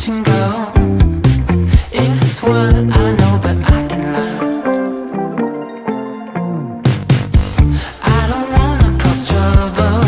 watching go. It's what I know, but I can learn. I don't wanna cause trouble.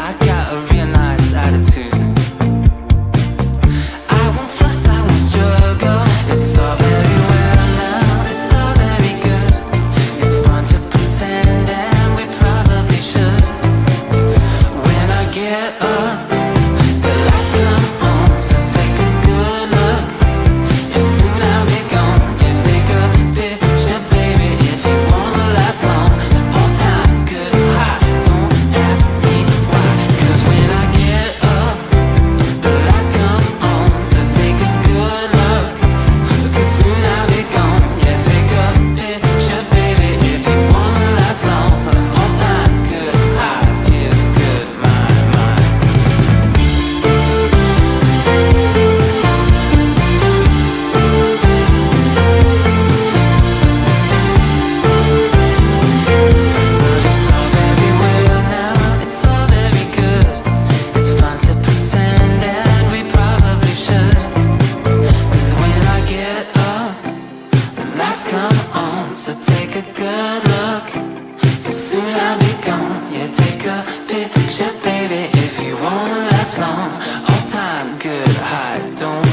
I got a real nice attitude. I won't fuss, I won't struggle. It's all very well now, it's all very good. It's fun to pretend, and we probably should. When I get up, the lights come on, so take a good look. And soon I'll be gone. You take a picture, baby, if you wanna last long. All time good, high, don't ask me why. 'Cause when I get up, the lights come on, so take a good look. 'Cause soon I'll be gone. Yeah, take a picture, baby, if you wanna last long. All time good, high, feels good, my mind. But it's all very well now, it's all very good. It's fun to pretend, and we probably should. 'Cause when I get up, the lights come on, so take a good look. 'Cause soon I'll be gone. Yeah, take a picture, baby, if you wanna last long. All time good, high, don't